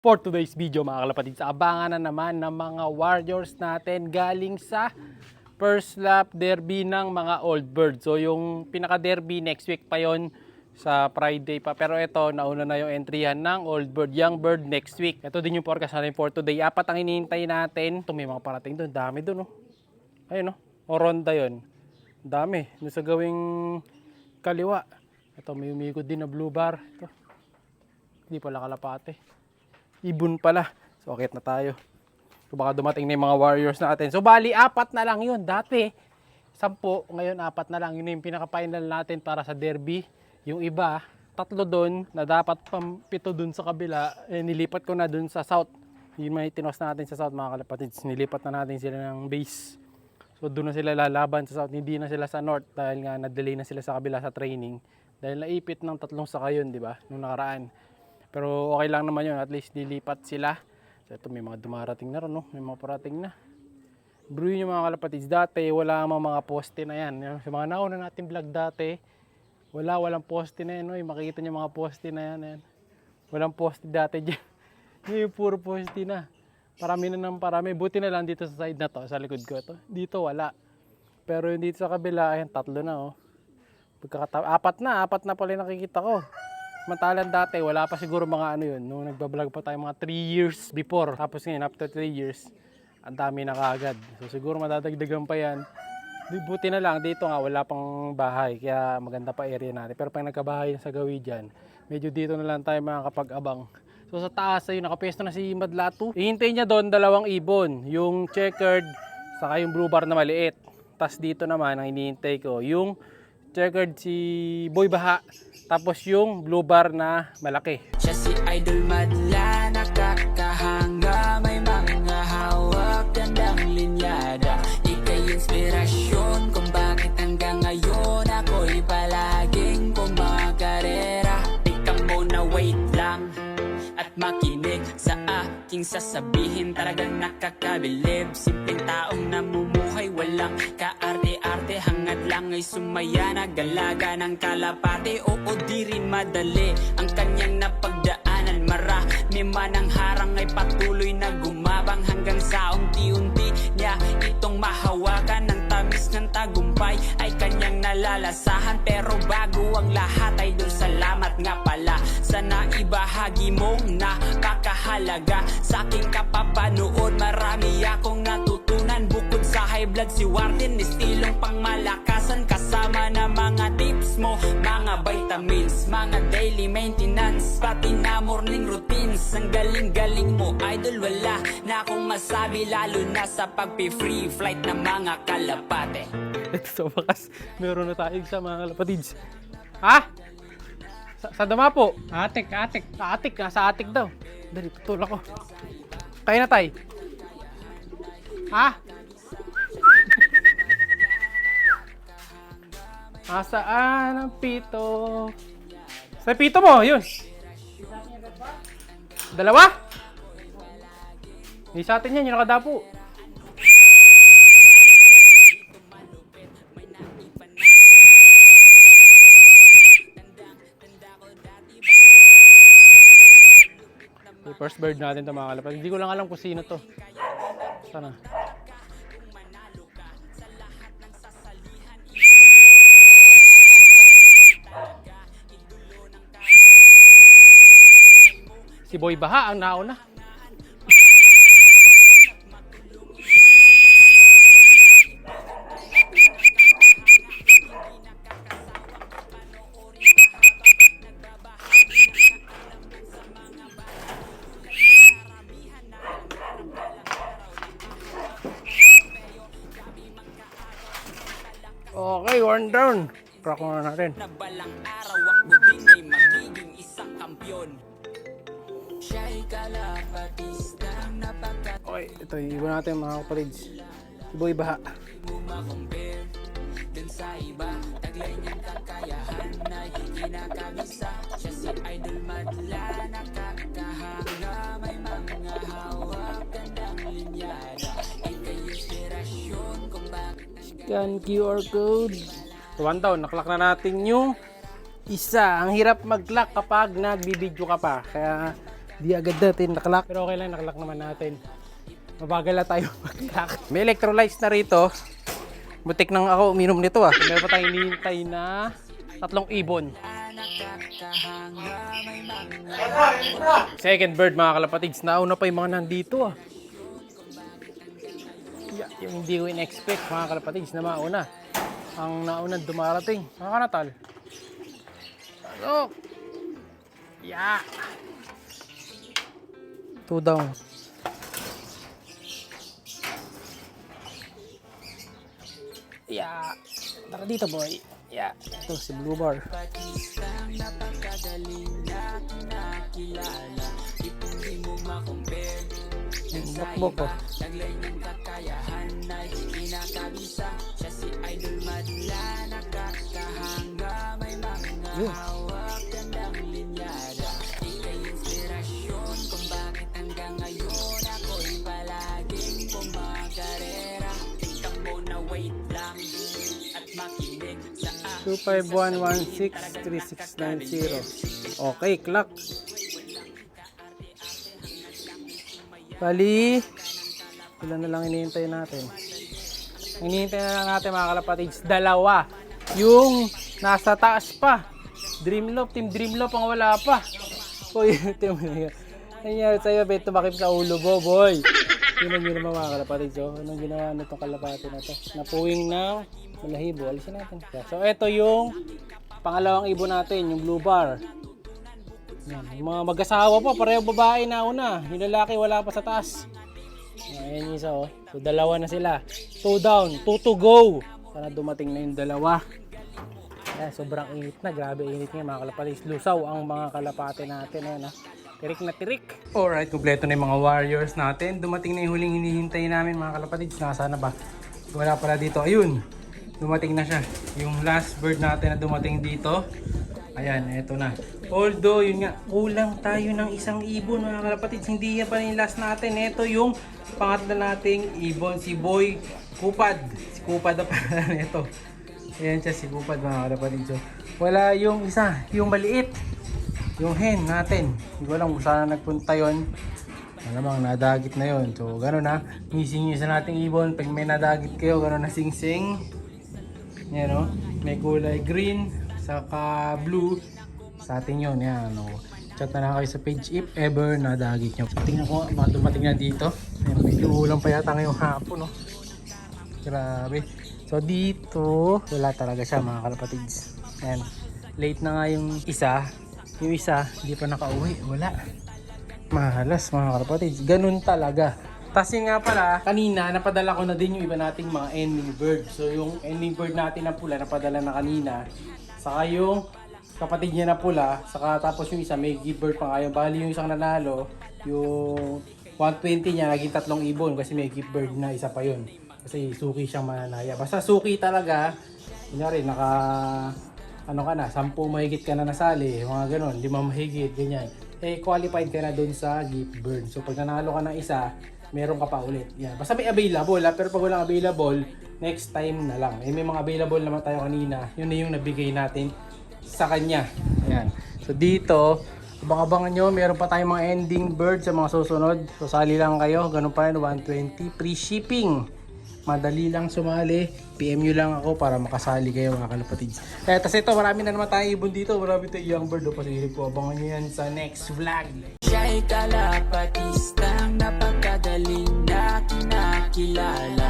For today's video mga kalapatid, sa abangan na naman ng mga warriors natin galing sa first lap derby ng mga old bird. So yung pinaka derby next week pa yon sa Friday pa. Pero ito, nauna na yung entryhan ng old bird, young bird next week. Ito din yung forecast natin for today. Apat ang hinihintay natin. Ito may mga parating doon, dami doon. Oh. Ayun oh, o ronda yun. Dami, doon sa gawing kaliwa. Ito may umikot din na blue bar. Ito, hindi pala kalapate. Ibon pala. So, akit na tayo. So, baka dumating na yung mga warriors natin. So, bali, apat na lang yun. Dati, 10. Ngayon, apat na lang. Yun yung pinaka-final natin para sa derby. Yung iba, 3 doon na dapat 7 doon sa kabila. Eh, nilipat ko na doon sa south. Yung may tinos natin sa south, mga kalapatids. Nilipat na natin sila ng base. So, doon na sila lalaban sa south. Hindi na sila sa north dahil nga na-delay na sila sa kabila sa training. Dahil naipit ng 3 sakayon, di ba? Nung nakaraan. Pero okay lang naman yun, at least nilipat sila. So ito may mga dumarating na rin, no? May mga parating na. Bro yun yung mga kalapatids. Dati wala mga poste na yan. Sa mga nauna natin vlog dati, walang poste na yan. No? Makikita nyo mga poste na yan. Walang poste dati dyan. Yung puro poste na. Parami na ng parami. Buti na lang dito sa side na to, sa likod ko. Ito. Dito wala. Pero yung dito sa kabila, ayan, 3 na. Oh. Apat na pala yung nakikita ko. Mantalan dati, wala pa siguro mga ano yun, nung nagbablog pa tayo mga 3 years before. Tapos ngayon, after 3 years, ang dami na kaagad. So siguro madadagdagan pa yan. Buti na lang, dito nga wala pang bahay, kaya maganda pa area natin. Pero pag nagkabahay na sa gawi dyan, medyo dito na lang tayo makakapag-abang. So sa taas, ayun, nakapesto na si Madlatu. Ihintay niya doon 2 ibon, yung checkered, saka yung blue bar na maliit. Tapos dito naman, ang hinihintay ko, yung checkered si Boy Baha. Tapos yung blue bar na malaki. Siya si Idol Madla, nakakahanga, may mga hawak, gandang linyada. Ika'y inspirasyon kung bakit hanggang ngayon ako'y palaging kumakarera. Ikaw muna wait lang at makinig sa aking sasabihin. Talagang nakakabilib, simpleng taong namumuhay, walang kaarte-arte, hangad lang ay sumaya, nagalaga ng kalapate. Oo, di rin madali ang kanyang napagdaanan, marami man ang harang ay patuloy na gumabang hanggang sa unti-unti niya itong mahawakan. Ng tamis ng tagumpay ay kanyang nalalasahan. Pero bago ang lahat ay doon, salamat nga pala sa naibahagi mong nakakahalaga sa aking kapapanood. Marami akong natutunan bukod sa high blood, si Warden, estilong pangmalakasan, kasama na mga tips mo, mga vitamins, mga daily maintenance, pati na morning routines. Ang galing-galing mo, idol, wala na akong masabi, lalo na sa pagpi-free flight ng mga kalapate. Ito sa wakas, meron na tayo sa mga kalapatids. Ha? Sa dama po? Atik. Nasa atik daw. Dali, tutulak ko. Kaya na tayo. Ha? Asaan ang pito? Sa pito mo, yun. 2? Hindi sa atin yan, yung nakadapo. Yung first bird natin ito, mga kalapad. Hindi ko lang alam kung sino to. Sana. Si Boy Baha ang nauna. Okay, one down. Crack muna natin. Na balang araw ako din ay magiging isang kampyon. Siya'y kalapatista napaka Okay, ito iwan natin mga kapalids. Si Boy Baha. compare dun sa iba, taglay niyang kakayahan ay kinakabisa. Siya si Idol Madla, nakakahanga, may mga hawak, gandang linyada. Ika'y inspirasyon kung bakit Scan QR code. So, 1 down. Naklak na natin yung isa. Ang hirap mag-lock kapag nagbibideo ka pa. Kaya Di agad natin nakalak. Pero okay lang, nakalak naman natin. Mabagal na tayo mag-lock. May electrolytes na rito. Butik nang ako uminom nito ah. Meron pa tayong hinihintay na 3 ibon. Second bird mga kalapatids. Nauna pa yung mga nandito ah. Yung hindi ko in-expect mga kalapatids na mauna. Ang nauna dumarating. Mga kanatal. Pasok! Yeah! 2 down. Yeah! Tara dito boy. Yeah! Ito si Blue Bar. Bok ko. Two 251163690. Okay, clock. Bali, ilan na lang hinihintay natin? Hinihintay na lang natin mga kalapatids, 2. Yung nasa taas pa. Team Dreamloop ang wala pa. Uy, nangyari sa'yo, bet tumakip sa ulo mo, boy. Tingnan nyo naman mga kalapatids. So, anong ginawa nitong kalapati na to? Napuwing ng balahibo. Alisin natin. So, ito yung pangalawang ibon natin, yung Blue Bar. Yan. Yung mga mag-asawa pa, pareho babae na una. Yung lalaki wala pa sa taas. Ayan yung isa oh. So 2 na sila. 2 down, 2 to go. Sana dumating na yung 2. Ayan, sobrang init na. Grabe init nga mga kalapatids. Lusaw ang mga kalapate natin. Ayan ah. Tirik na tirik. Alright, kompleto na yung mga warriors natin. Dumating na yung huling hinihintay namin mga kalapatids. Nasaan na ba? Wala pala dito. Ayun. Dumating na siya. Yung last bird natin na dumating dito. Ayan, eto na. Although, yun nga, kulang tayo ng 1 ibon mga kalapatids. Hindi yan pa yung last natin. Ito yung pangatlo nating ibon, si Boy Kupad. Si Kupad na pala nito. Ayan siya, si Kupad mga kalapatids. So, wala yung isa, yung maliit. Yung hen natin. Hindi ko alam kung saan nagpunta yun. Malamang nadagit na yun. So, gano'n na. Missing yung isa nating ibon. Pag may nadagit kayo, gano'n na sing-sing. Yan o. May kulay green. Saka blue. Sa atin yun. Yan o. Chat na lang kayo sa page if ever nadagit nyo. So, tingnan ko mga dumating na dito. Yan, medyo ulang pa yata ngayong hapon. No? Grabe. So, dito. Wala talaga siya mga kalapatids. Yan. Late na nga yung isa. Yung isa, hindi pa nakauwi. Wala. Mahalas mga kalapatids. Ganun talaga. Tapos yun nga pala, kanina napadala ko na din yung iba nating mga ending bird. So yung ending bird natin na pula, napadala na kanina. Saka yung kapatid niya na pula. Saka tapos yung isa, may give bird pa kayo. Bali yung isang nanalo, yung 120 niya, naging 3 ibon. Kasi may give bird na isa pa yun. Kasi suki siyang mananaya. Basta suki talaga. Kunyari, ano ka na, 10 mahigit ka na nasali, mga ganon, 5 mahigit, ganyan. Eh, qualified ka na dun sa gift bird. So, pag nanalo ka ng isa, meron ka pa ulit. Yan. Basta may available, pero pag walang available, next time na lang. Eh, may mga available naman tayo kanina. Yun na yung nabigay natin sa kanya. Ayan. So, dito, abang-abangan nyo, meron pa tayong mga ending bird sa mga susunod. So, sali lang kayo, ganun pa yun, 120, free shipping. Madali lang sumali. PM nyo lang ako para makasali kayo mga kalapatids. Tapos ito, marami na naman tayo ibon dito. Marami tayong young bird. Pasilip ko. Abangan nyo yan sa next vlog. Siya'y kalapatistang napakadaling na kinakilala.